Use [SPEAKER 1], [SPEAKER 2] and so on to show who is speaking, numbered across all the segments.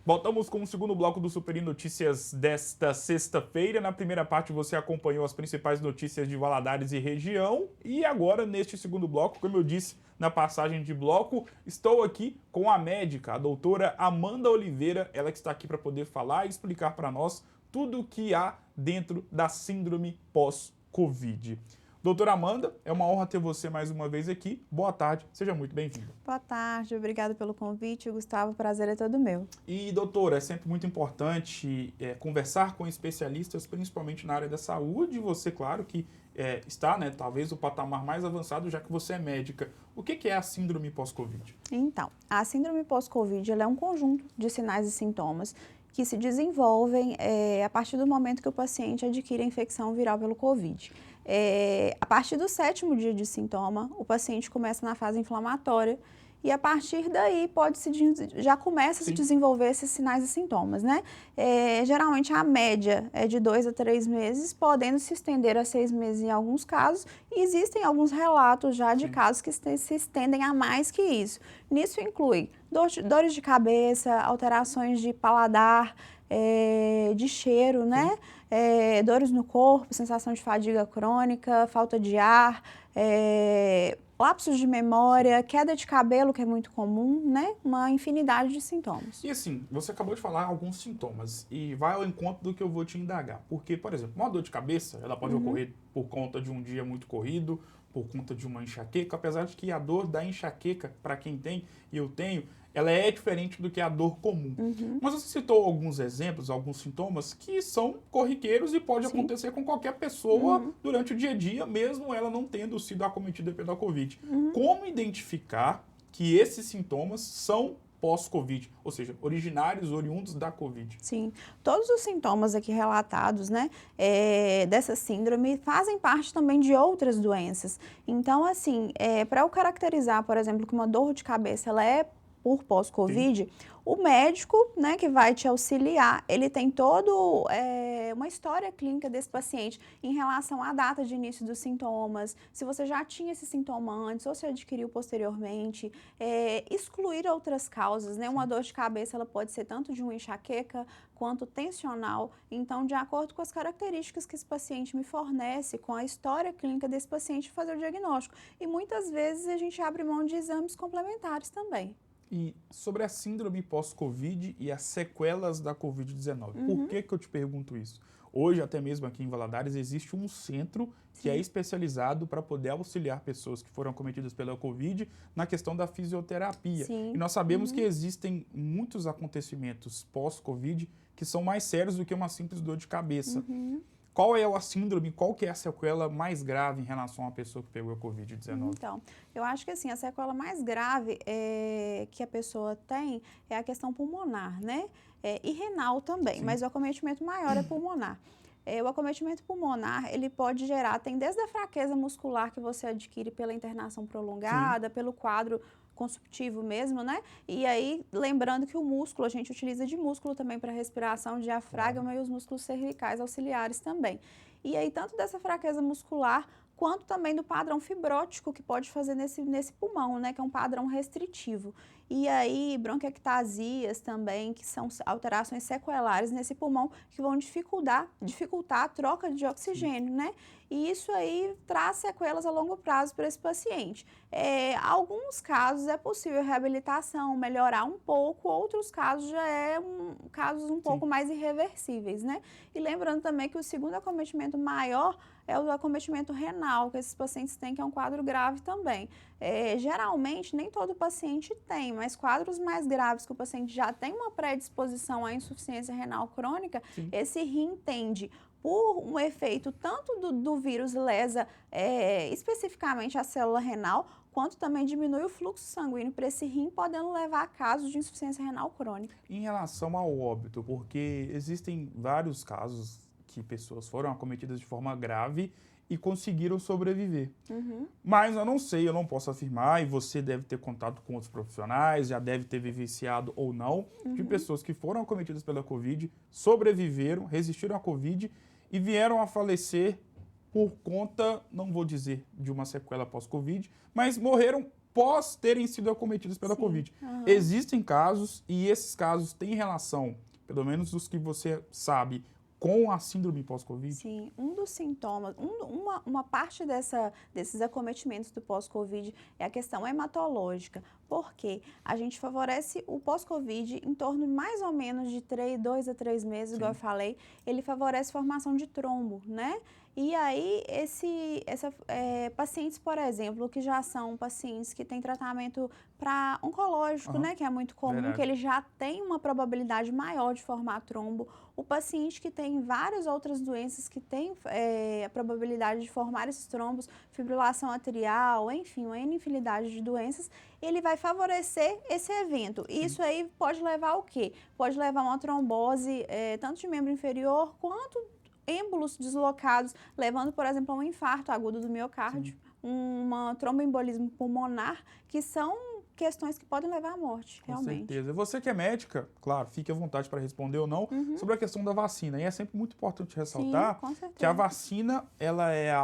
[SPEAKER 1] Voltamos com o segundo bloco do Super Notícias desta sexta-feira. Na primeira parte você acompanhou as principais notícias de Valadares e região. E agora, neste segundo bloco, como eu disse na passagem de bloco, estou aqui com a médica, a doutora Amanda Oliveira. Ela que está aqui para poder falar e explicar para nós tudo o que há dentro da síndrome pós-Covid. Doutora Amanda, é uma honra ter você mais uma vez aqui. Boa tarde, seja muito bem-vinda.
[SPEAKER 2] Boa tarde, obrigada pelo convite, Gustavo, o prazer é todo meu.
[SPEAKER 1] E, doutora, é sempre muito importante conversar com especialistas, principalmente na área da saúde. Você, claro, que está, né, talvez, o patamar mais avançado, já que você é médica. O que é a síndrome pós-Covid?
[SPEAKER 2] Então, a síndrome pós-Covid ela é um conjunto de sinais e sintomas que se desenvolvem a partir do momento que o paciente adquire a infecção viral pelo Covid. A partir do 7º dia de sintoma, o paciente começa na fase inflamatória e a partir daí já começa a se desenvolver esses sinais e sintomas, né? Geralmente a média é de 2 a 3 meses, podendo se estender a 6 meses em alguns casos, e existem alguns relatos já de casos que se estendem a mais que isso. Nisso inclui dores de cabeça, alterações de paladar, de cheiro, né? Dores no corpo, sensação de fadiga crônica, falta de ar, lapsos de memória, queda de cabelo, que é muito comum, né? Uma infinidade de sintomas.
[SPEAKER 1] E assim, você acabou de falar alguns sintomas e vai ao encontro do que eu vou te indagar. Porque, por exemplo, uma dor de cabeça, ela pode ocorrer por conta de um dia muito corrido, por conta de uma enxaqueca, apesar de que a dor da enxaqueca, para quem tem e eu tenho, ela é diferente do que a dor comum. Mas você citou alguns exemplos, alguns sintomas que são corriqueiros e pode acontecer com qualquer pessoa durante o dia a dia, mesmo ela não tendo sido acometida pela Covid. Como identificar que esses sintomas são pós-Covid, ou seja, oriundos da Covid?
[SPEAKER 2] Sim, todos os sintomas aqui relatados, né, dessa síndrome fazem parte também de outras doenças. Então, assim, para eu caracterizar, por exemplo, que uma dor de cabeça ela é por pós-Covid, o médico, né, que vai te auxiliar, ele tem todo uma história clínica desse paciente em relação à data de início dos sintomas, se você já tinha esse sintoma antes ou se adquiriu posteriormente, excluir outras causas, né? Uma dor de cabeça ela pode ser tanto de uma enxaqueca quanto tensional, então de acordo com as características que esse paciente me fornece, com a história clínica desse paciente, fazer o diagnóstico. E muitas vezes a gente abre mão de exames complementares também.
[SPEAKER 1] E sobre a síndrome pós-Covid e as sequelas da Covid-19, por que eu te pergunto isso? Hoje, até mesmo aqui em Valadares, existe um centro que é especializado para poder auxiliar pessoas que foram acometidas pela Covid na questão da fisioterapia.
[SPEAKER 2] Sim.
[SPEAKER 1] E nós sabemos que existem muitos acontecimentos pós-Covid que são mais sérios do que uma simples dor de cabeça. Qual é a síndrome, qual que é a sequela mais grave em relação à pessoa que pegou a Covid-19?
[SPEAKER 2] Então, eu acho que assim, a sequela mais grave que a pessoa tem é a questão pulmonar, né? E renal também, mas o acometimento maior é pulmonar. O acometimento pulmonar, ele pode tem desde a fraqueza muscular que você adquire pela internação prolongada, pelo quadro consumptivo mesmo, né? E aí, lembrando que o músculo, a gente utiliza de músculo também para respiração, diafragma e os músculos cervicais auxiliares também. E aí, tanto dessa fraqueza muscular, quanto também do padrão fibrótico que pode fazer nesse pulmão, né? Que é um padrão restritivo. E aí, bronquiectasias também, que são alterações sequelares nesse pulmão, que vão dificultar a troca de oxigênio, né? E isso aí traz sequelas a longo prazo para esse paciente. Alguns casos é possível reabilitação, melhorar um pouco, outros casos já casos um pouco mais irreversíveis, né? E lembrando também que o segundo acometimento maior é o acometimento renal, que esses pacientes têm, que é um quadro grave também. Geralmente, nem todo paciente tem, mas quadros mais graves, que o paciente já tem uma predisposição à insuficiência renal crônica, esse rim tende, por um efeito tanto do vírus lesa especificamente a célula renal, quanto também diminui o fluxo sanguíneo para esse rim, podendo levar a casos de insuficiência renal crônica.
[SPEAKER 1] Em relação ao óbito, porque existem vários casos que pessoas foram acometidas de forma grave e conseguiram sobreviver. Mas eu não sei, eu não posso afirmar, e você deve ter contato com outros profissionais, já deve ter vivenciado ou não, de pessoas que foram acometidas pela Covid, sobreviveram, resistiram à Covid e vieram a falecer por conta, não vou dizer de uma sequela pós-Covid, mas morreram pós terem sido acometidos pela Covid. Existem casos, e esses casos têm relação, pelo menos os que você sabe, com a síndrome pós-Covid?
[SPEAKER 2] Sim, um dos sintomas, uma parte desses acometimentos do pós-Covid é a questão hematológica, porque a gente favorece o pós-Covid em torno mais ou menos de 2 a 3 meses, igual eu falei, ele favorece a formação de trombo, né? E aí, pacientes, por exemplo, que já são pacientes que têm tratamento para oncológico, né, que é muito comum, que ele já tem uma probabilidade maior de formar trombo. O paciente que tem várias outras doenças que tem a probabilidade de formar esses trombos, fibrilação atrial, enfim, uma infinidade de doenças, ele vai favorecer esse evento. E isso aí pode levar ao quê? Pode levar a uma trombose, tanto de membro inferior quanto êmbolos deslocados, levando, por exemplo, a um infarto agudo do miocárdio, uma tromboembolismo pulmonar, que são questões que podem levar à morte, realmente. Com
[SPEAKER 1] certeza. Você que é médica, claro, fique à vontade para responder ou não, sobre a questão da vacina. E é sempre muito importante ressaltar que a vacina, ela é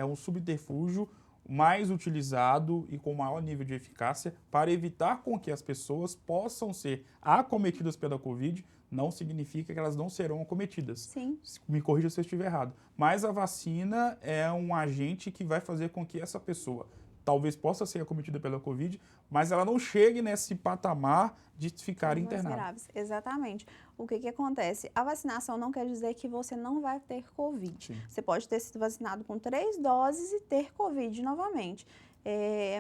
[SPEAKER 1] um subterfúgio mais utilizado e com maior nível de eficácia para evitar com que as pessoas possam ser acometidas pela Covid. Não significa que elas não serão acometidas.
[SPEAKER 2] Sim.
[SPEAKER 1] Me corrija se eu estiver errado. Mas a vacina é um agente que vai fazer com que essa pessoa talvez possa ser acometida pela Covid, mas ela não chegue nesse patamar de ficar internada.
[SPEAKER 2] Exatamente. O que acontece? A vacinação não quer dizer que você não vai ter Covid. Sim. Você pode ter sido vacinado com 3 doses e ter Covid novamente.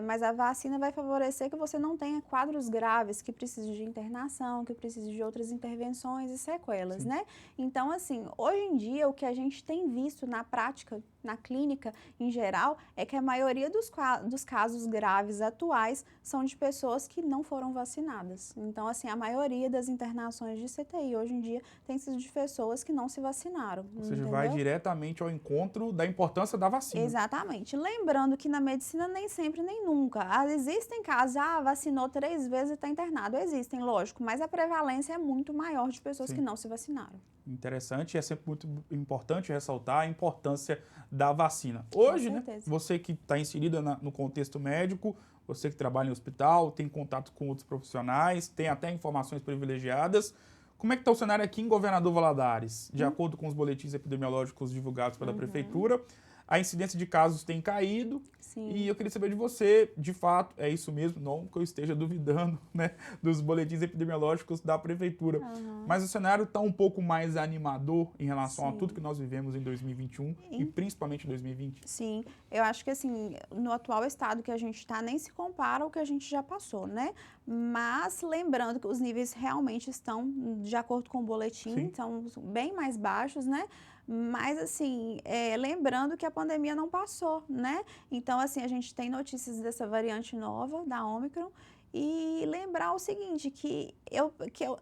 [SPEAKER 2] Mas a vacina vai favorecer que você não tenha quadros graves, que precise de internação, que precise de outras intervenções e sequelas, né? Então, assim, hoje em dia, o que a gente tem visto na prática, na clínica em geral, é que a maioria dos casos graves atuais são de pessoas que não foram vacinadas. Então, assim, a maioria das internações de CTI hoje em dia tem sido de pessoas que não se vacinaram.
[SPEAKER 1] Ou seja, vai diretamente ao encontro da importância da vacina.
[SPEAKER 2] Exatamente. Lembrando que na medicina nem sempre nem nunca. Existem casos, vacinou 3 vezes e está internado. Existem, lógico, mas a prevalência é muito maior de pessoas que não se vacinaram.
[SPEAKER 1] Interessante, é sempre muito importante ressaltar a importância da vacina. Hoje, né, você que está inserida no contexto médico, você que trabalha em hospital, tem contato com outros profissionais, tem até informações privilegiadas. Como é que está o cenário aqui em Governador Valadares? De acordo com os boletins epidemiológicos divulgados pela Prefeitura, a incidência de casos tem caído.
[SPEAKER 2] Sim.
[SPEAKER 1] E eu queria saber de você, de fato, é isso mesmo? Não que eu esteja duvidando, né, dos boletins epidemiológicos da Prefeitura. Mas o cenário está um pouco mais animador em relação a tudo que nós vivemos em 2021 e principalmente em 2020?
[SPEAKER 2] Sim, eu acho que assim, no atual estado que a gente está, nem se compara ao que a gente já passou, né? Mas lembrando que os níveis realmente estão, de acordo com o boletim, são bem mais baixos, né? Mas, assim, lembrando que a pandemia não passou, né? Então, assim, a gente tem notícias dessa variante nova, da Ômicron, e lembrar o seguinte,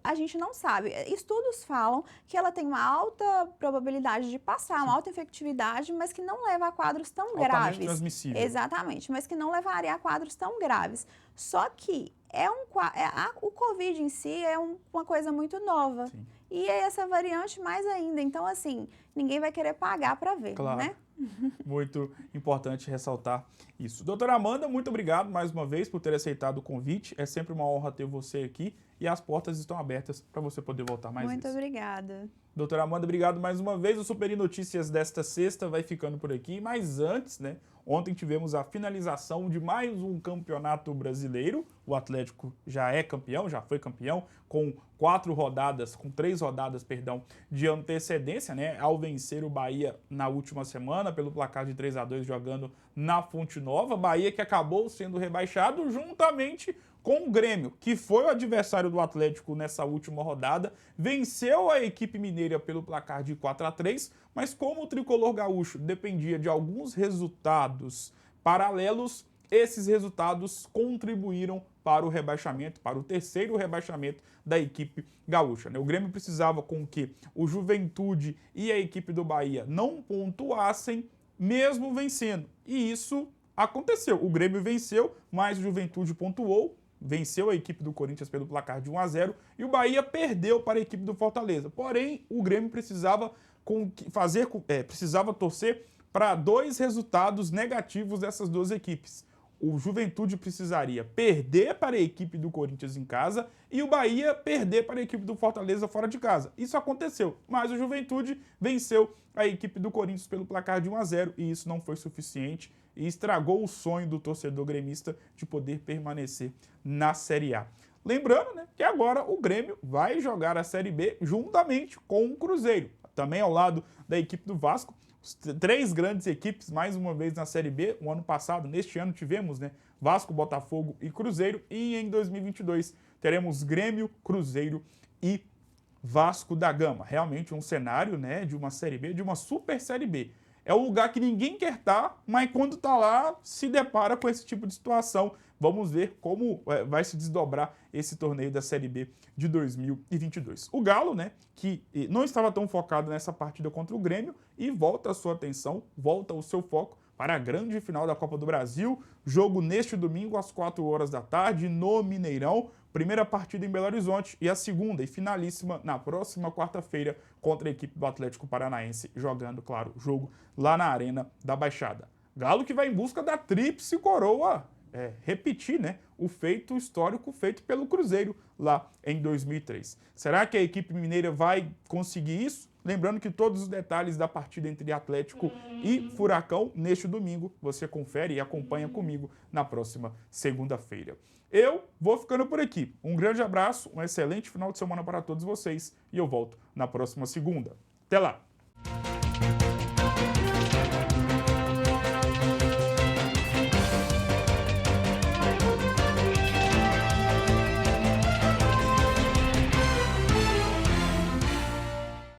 [SPEAKER 2] a gente não sabe. Estudos falam que ela tem uma alta probabilidade de passar, uma alta efetividade, mas que não leva a quadros tão graves.
[SPEAKER 1] Altamente transmissível.
[SPEAKER 2] Exatamente, mas que não levaria a quadros tão graves. Só que o Covid em si é uma coisa muito nova.
[SPEAKER 1] Sim.
[SPEAKER 2] E é essa variante mais ainda. Então, assim, ninguém vai querer pagar para ver, né?
[SPEAKER 1] Muito importante ressaltar isso. Doutora Amanda, muito obrigado mais uma vez por ter aceitado o convite. É sempre uma honra ter você aqui e as portas estão abertas para você poder voltar mais vezes.
[SPEAKER 2] Muito obrigada.
[SPEAKER 1] Doutora Amanda, obrigado mais uma vez. O Superi Notícias desta sexta vai ficando por aqui. Mas antes, né? Ontem tivemos a finalização de mais um campeonato brasileiro. O Atlético já é campeão, já foi campeão, com 3 rodadas, de antecedência, né? Ao vencer o Bahia na última semana, pelo placar de 3-2, jogando na Fonte Nova. Bahia que acabou sendo rebaixado juntamente com o Grêmio, que foi o adversário do Atlético nessa última rodada, venceu a equipe mineira pelo placar de 4-3, mas como o tricolor gaúcho dependia de alguns resultados paralelos, esses resultados contribuíram para o rebaixamento, para o 3º rebaixamento da equipe gaúcha. O Grêmio precisava com que o Juventude e a equipe do Bahia não pontuassem, mesmo vencendo. E isso aconteceu. O Grêmio venceu, mas o Juventude pontuou, venceu a equipe do Corinthians pelo placar de 1-0 e o Bahia perdeu para a equipe do Fortaleza. Porém, o Grêmio precisava torcer para 2 resultados negativos dessas 2 equipes. o Juventude precisaria perder para a equipe do Corinthians em casa e o Bahia perder para a equipe do Fortaleza fora de casa. Isso aconteceu, mas o Juventude venceu a equipe do Corinthians pelo placar de 1-0 e isso não foi suficiente e estragou o sonho do torcedor gremista de poder permanecer na Série A. Lembrando, né, que agora o Grêmio vai jogar a Série B juntamente com o Cruzeiro, também ao lado da equipe do Vasco. Três grandes equipes, mais uma vez na Série B. O ano passado, neste ano, tivemos, né, Vasco, Botafogo e Cruzeiro. E em 2022 teremos Grêmio, Cruzeiro e Vasco da Gama. Realmente um cenário, né, de uma Série B, de uma super Série B. É um lugar que ninguém quer estar, mas quando está lá, se depara com esse tipo de situação. Vamos ver como vai se desdobrar esse torneio da Série B de 2022. O Galo, né, que não estava tão focado nessa partida contra o Grêmio e volta a sua atenção, volta o seu foco para a grande final da Copa do Brasil. Jogo neste domingo às 4 horas da tarde no Mineirão. Primeira partida em Belo Horizonte e a segunda e finalíssima na próxima quarta-feira contra a equipe do Atlético Paranaense, jogando, claro, jogo lá na Arena da Baixada. Galo que vai em busca da tríplice coroa, repetir, né, o feito histórico feito pelo Cruzeiro lá em 2003. Será que a equipe mineira vai conseguir isso? Lembrando que todos os detalhes da partida entre Atlético e Furacão neste domingo você confere e acompanha comigo na próxima segunda-feira. Eu vou ficando por aqui. Um grande abraço, um excelente final de semana para todos vocês e eu volto na próxima segunda. Até lá!